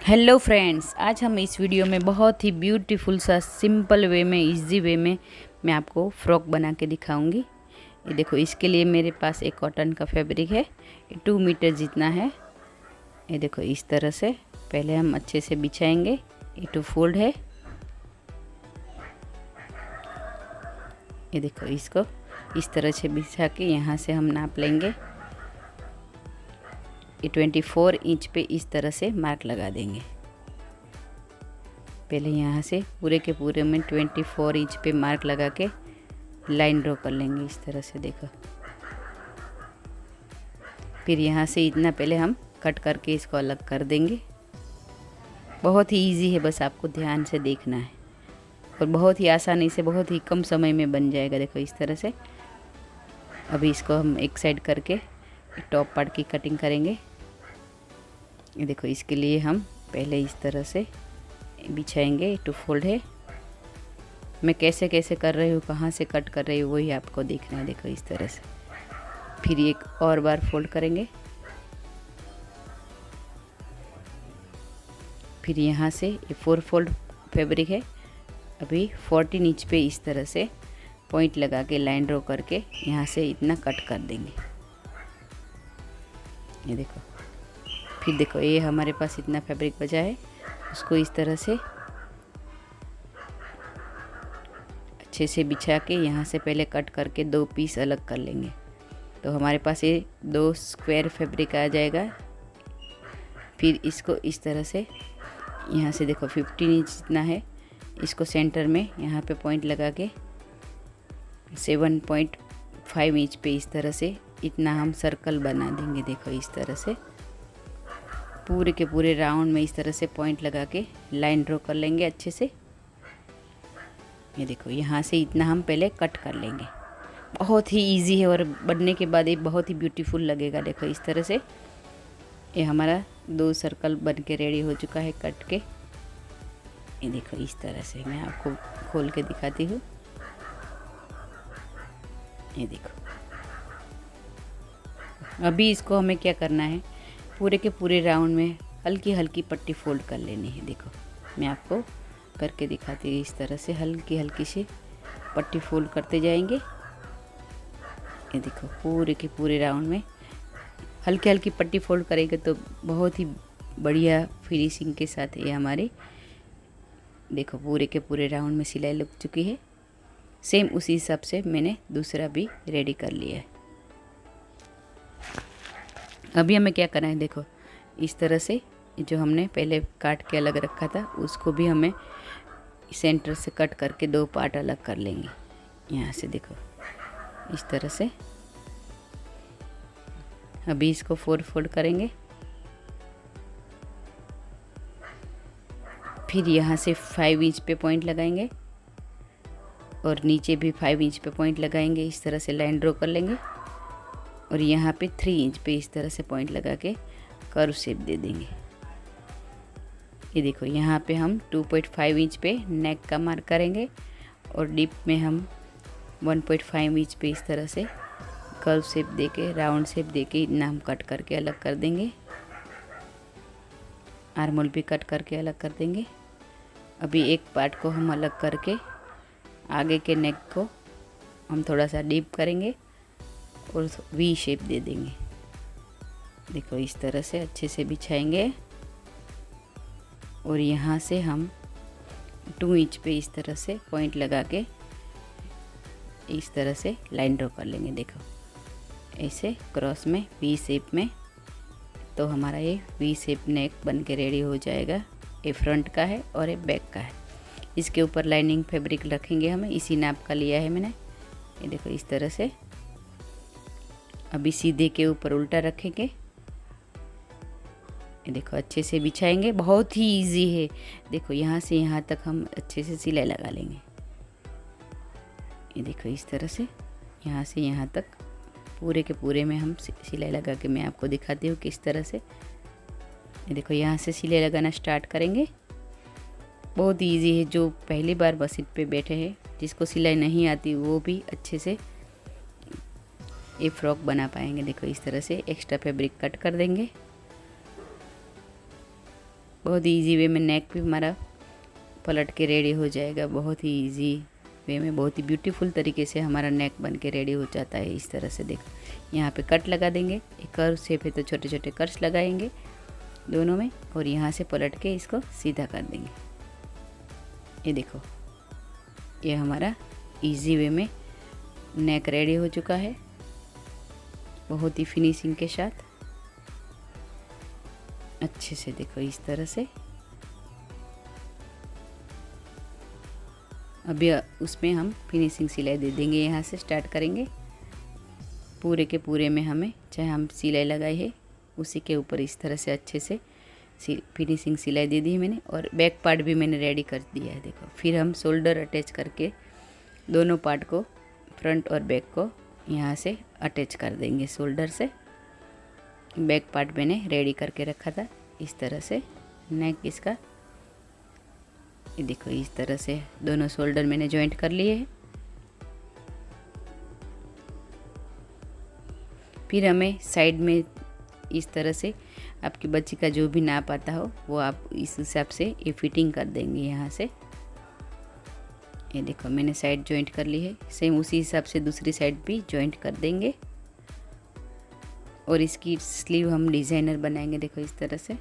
Hello friends, आज हम इस वीडियो में बहुत ही ब्यूटीफुल सा सिंपल वे में इजी वे में मैं आपको फ्रॉक बना के दिखाऊंगी। ये देखो, इसके लिए मेरे पास एक कॉटन का फैब्रिक है, ये 2 मीटर जितना है। ये देखो, इस तरह से पहले हम अच्छे से बिछाएंगे। ये 2 फोल्ड है। ये देखो, इसको इस तरह से बिछा के यहाँ से हम नाप लेंगे। ये 24 इंच पे इस तरह से मार्क लगा देंगे। पहले यहाँ से पूरे के पूरे में 24 इंच पे मार्क लगा के लाइन ड्रॉ कर लेंगे इस तरह से। देखो, फिर यहाँ से इतना पहले हम कट करके इसको अलग कर देंगे। बहुत ही इजी है, बस आपको ध्यान से देखना है और बहुत ही आसानी से बहुत ही कम समय में बन जाएगा। देखो, इस तरह से। अभी इसको हम एक साइड करके टॉप पार्ट की कटिंग करेंगे। ये देखो, इसके लिए हम पहले इस तरह से बिछाएंगे। 2 फोल्ड है। मैं कैसे कैसे कर रही हूँ, कहाँ से कट कर रही हूँ, वही आपको देखना है। देखो, इस तरह से। फिर एक और बार फोल्ड करेंगे। फिर यहाँ से ये 4 फोल्ड फैब्रिक है। अभी 14 इंच पे इस तरह से पॉइंट लगा के लाइन ड्रॉ करके यहाँ से इतना कट कर देंगे। ये देखो, फिर देखो, ये हमारे पास इतना फैब्रिक बचा है, उसको इस तरह से अच्छे से बिछा के यहाँ से पहले कट करके 2 पीस अलग कर लेंगे। तो हमारे पास ये 2 स्क्वायर फैब्रिक आ जाएगा। फिर इसको इस तरह से यहाँ से देखो 15 इंच जितना है, इसको सेंटर में यहाँ पे पॉइंट लगा के 7.5 इंच पे इस तरह से इतना हम सर्कल बना देंगे। देखो, इस तरह से पूरे के पूरे राउंड में इस तरह से पॉइंट लगा के लाइन ड्रॉ कर लेंगे अच्छे से। ये देखो, यहाँ से इतना हम पहले कट कर लेंगे। बहुत ही इजी है और बनने के बाद ये बहुत ही ब्यूटीफुल लगेगा। देखो, इस तरह से ये हमारा 2 सर्कल बन के रेडी हो चुका है कट के। ये देखो, इस तरह से मैं आपको खोल के दिखाती हूँ। ये देखो, अभी इसको हमें क्या करना है, पूरे के पूरे राउंड में हल्की हल्की पट्टी फोल्ड कर लेनी है। देखो, मैं आपको करके दिखाती हूँ। इस तरह से हल्की हल्की सी पट्टी फोल्ड करते जाएंगे। ये देखो, पूरे के पूरे राउंड में हल्की हल्की पट्टी फोल्ड करेंगे तो बहुत ही बढ़िया फिनिशिंग के साथ ये हमारे देखो पूरे के पूरे राउंड में सिलाई लग चुकी है। सेम उसी हिसाब से मैंने दूसरा भी रेडी कर लिया है। अभी हमें क्या करना है, देखो, इस तरह से जो हमने पहले काट के अलग रखा था उसको भी हमें सेंटर से कट करके 2 पार्ट अलग कर लेंगे। यहाँ से देखो, इस तरह से। अभी इसको 4 फोल्ड करेंगे। फिर यहाँ से 5 इंच पे पॉइंट लगाएंगे और नीचे भी 5 इंच पे पॉइंट लगाएंगे। इस तरह से लाइन ड्रॉ कर लेंगे और यहाँ पे 3 इंच पे इस तरह से पॉइंट लगा के कर्व शेप दे देंगे। ये देखो, यहाँ पे हम 2.5 इंच पे नेक का मार्क करेंगे और डीप में हम 1.5 इंच पे इस तरह से कर्व शेप दे के, राउंड शेप दे के इतना हम कट करके अलग कर देंगे। आर्मोल भी कट करके अलग कर देंगे। अभी एक पार्ट को हम अलग करके आगे के नेक को हम थोड़ा सा डीप करेंगे और वी शेप दे देंगे। देखो, इस तरह से अच्छे से बिछाएंगे और यहाँ से हम 2 इंच पे इस तरह से पॉइंट लगा के इस तरह से लाइन ड्रॉ कर लेंगे। देखो, ऐसे क्रॉस में वी शेप में। तो हमारा ये वी शेप नेक बन के रेडी हो जाएगा। ये फ्रंट का है और ये बैक का है। इसके ऊपर लाइनिंग फैब्रिक रखेंगे, हमें इसी नाप का लिया है मैंने। ये देखो, इस तरह से। अभी सीधे के ऊपर उल्टा रखेंगे। ये देखो, अच्छे से बिछाएंगे। बहुत ही इजी है। देखो, यहाँ से यहाँ तक हम अच्छे से सिलाई लगा लेंगे। ये देखो, इस तरह से यहाँ से यहाँ तक पूरे के पूरे में हम सिलाई लगा के मैं आपको दिखाती हूँ किस तरह से। ये देखो, यहाँ से सिलाई लगाना स्टार्ट करेंगे। बहुत इजी है। जो पहली बार मशीन पे बैठे हैं, जिसको सिलाई नहीं आती, वो भी अच्छे से ये फ्रॉक बना पाएंगे। देखो, इस तरह से एक्स्ट्रा फैब्रिक कट कर देंगे। बहुत ही ईजी वे में नेक भी हमारा पलट के रेडी हो जाएगा। बहुत ही ईजी वे में, बहुत ही ब्यूटीफुल तरीके से हमारा नेक बन के रेडी हो जाता है। इस तरह से देखो, यहाँ पे कट लगा देंगे, एक कर्व शेप है तो छोटे छोटे कट्स लगाएंगे दोनों में, और यहाँ से पलट के इसको सीधा कर देंगे। ये देखो, ये हमारा इजी वे में नेक रेडी हो चुका है, बहुत ही फिनिशिंग के साथ अच्छे से। देखो इस तरह से। अभी उसमें हम फिनिशिंग सिलाई दे देंगे। यहाँ से स्टार्ट करेंगे, पूरे के पूरे में हमें चाहे हम सिलाई लगाई है उसी के ऊपर इस तरह से अच्छे से फिनिशिंग सिलाई दे दी है मैंने, और बैक पार्ट भी मैंने रेडी कर दिया है। देखो, फिर हम शोल्डर अटैच करके दोनों पार्ट को, फ्रंट और बैक को यहाँ से अटैच कर देंगे शोल्डर से। बैक पार्ट मैंने रेडी करके रखा था इस तरह से, नेक इसका। ये देखो इस तरह से दोनों शोल्डर मैंने जॉइंट कर लिए हैं। फिर हमें साइड में इस तरह से आपकी बच्ची का जो भी नाप आता हो वो आप इस हिसाब से ये फिटिंग कर देंगे यहाँ से। ये देखो मैंने साइड जॉइंट कर ली है, सेम उसी हिसाब से दूसरी साइड भी जॉइंट कर देंगे। और इसकी स्लीव हम डिज़ाइनर बनाएंगे। देखो इस तरह से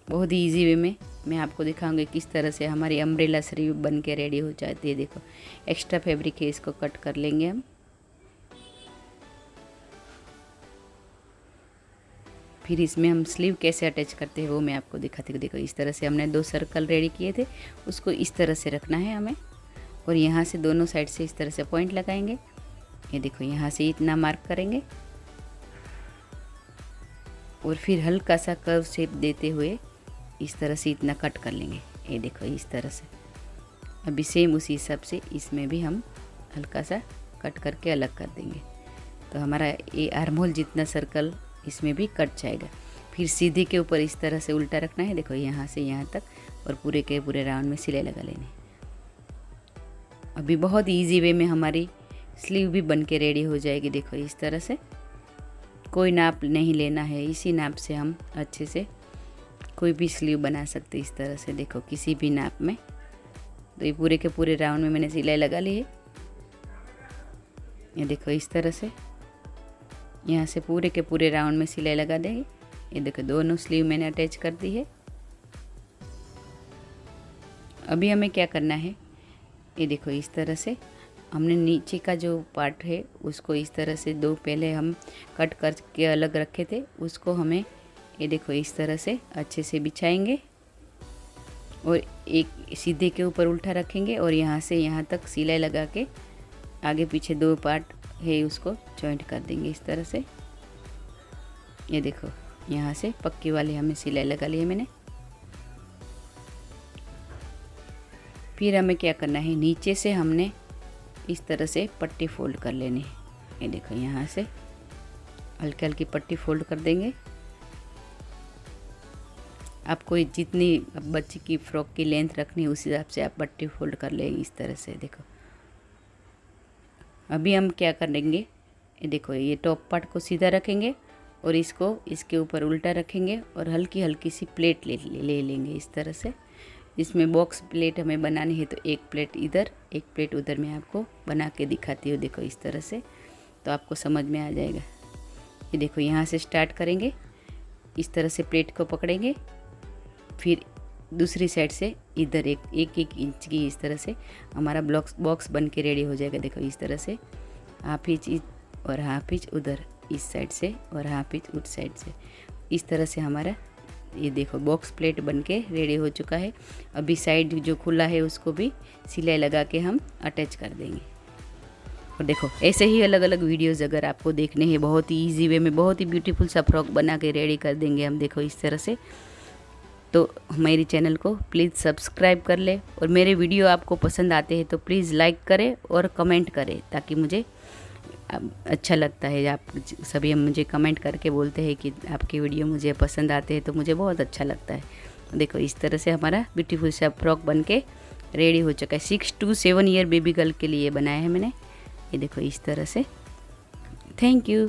बहुत ही ईजी वे में मैं आपको दिखाऊंगी किस तरह से हमारी अम्ब्रेला स्लीव बन के रेडी हो जाती है। देखो, एक्स्ट्रा फैब्रिक है, इसको कट कर लेंगे हम। फिर इसमें हम स्लीव कैसे अटैच करते हैं वो मैं आपको दिखाती हूँ। देखो इस तरह से हमने 2 सर्कल रेडी किए थे, उसको इस तरह से रखना है हमें, और यहाँ से दोनों साइड से इस तरह से पॉइंट लगाएंगे। ये देखो यहाँ से इतना मार्क करेंगे, और फिर हल्का सा कर्व शेप देते हुए इस तरह से इतना कट कर लेंगे। ये देखो इस तरह से। अभी सेम उसी हिसाब से इसमें भी हम हल्का सा कट करके अलग कर देंगे, तो हमारा ये आर्म होल जितना सर्कल इसमें भी कट जाएगा। फिर सीधे के ऊपर इस तरह से उल्टा रखना है। देखो यहाँ से यहाँ तक, और पूरे के पूरे राउंड में सिलाई लगा लेनी। अभी बहुत इजी वे में हमारी स्लीव भी बन के रेडी हो जाएगी। देखो इस तरह से, कोई नाप नहीं लेना है, इसी नाप से हम अच्छे से कोई भी स्लीव बना सकते इस तरह से। देखो किसी भी नाप में। तो ये पूरे के पूरे राउंड में मैंने सिलाई लगा ली है। ये देखो इस तरह से यहाँ से पूरे के पूरे राउंड में सिलाई लगा देंगे। ये देखो दोनों स्लीव मैंने अटैच कर दी है। अभी हमें क्या करना है, ये देखो इस तरह से हमने नीचे का जो पार्ट है उसको इस तरह से 2 पहले हम कट करके अलग रखे थे, उसको हमें ये देखो इस तरह से अच्छे से बिछाएंगे, और एक सीधे के ऊपर उल्टा रखेंगे, और यहाँ से यहाँ तक सिलाई लगा के आगे पीछे 2 पार्ट है उसको जॉइंट कर देंगे इस तरह से। ये देखो यहाँ से पक्की वाली हमें सिलाई लगा ली है मैंने। फिर हमें क्या करना है, नीचे से हमने इस तरह से पट्टी फोल्ड कर लेनी है। ये देखो यहाँ से हल्की हल्की पट्टी फोल्ड कर देंगे। आपको जितनी बच्ची की फ्रॉक की लेंथ रखनी है उस हिसाब से आप पट्टी फोल्ड कर लेंगे इस तरह से। देखो अभी हम क्या करेंगे, ये देखो ये टॉप पार्ट को सीधा रखेंगे, और इसको इसके ऊपर उल्टा रखेंगे, और हल्की हल्की सी प्लेट ले लेंगे इस तरह से। इसमें बॉक्स प्लेट हमें बनानी है, तो एक प्लेट इधर एक प्लेट उधर मैं आपको बना के दिखाती हूँ। देखो इस तरह से, तो आपको समझ में आ जाएगा। ये देखो यहाँ से स्टार्ट करेंगे, इस तरह से प्लेट को पकड़ेंगे, फिर दूसरी साइड से इधर एक इंच की इस तरह से हमारा बॉक्स बन के रेडी हो जाएगा। देखो इस तरह से हाफ इंच और हाफ इंच उधर इस साइड से, और हाफ इंच उस साइड से, इस तरह से हमारा ये देखो बॉक्स प्लेट बन के रेडी हो चुका है। अभी साइड जो खुला है उसको भी सिलाई लगा के हम अटैच कर देंगे। और देखो ऐसे ही अलग अलग वीडियोज़ अगर आपको देखने हैं, बहुत ही ईजी वे में बहुत ही ब्यूटीफुल सा फ्रॉक बना के रेडी कर देंगे हम। देखो इस तरह से, तो मेरी चैनल को प्लीज़ सब्सक्राइब कर ले, और मेरे वीडियो आपको पसंद आते हैं तो प्लीज़ लाइक करें और कमेंट करें, ताकि मुझे अच्छा लगता है। आप सभी मुझे कमेंट करके बोलते हैं कि आपके वीडियो मुझे पसंद आते हैं, तो मुझे बहुत अच्छा लगता है। देखो इस तरह से हमारा ब्यूटीफुल सा फ्रॉक बन के रेडी हो चुका है। 6 to 7 ईयर बेबी गर्ल के लिए बनाया है मैंने। ये देखो इस तरह से। Thank you.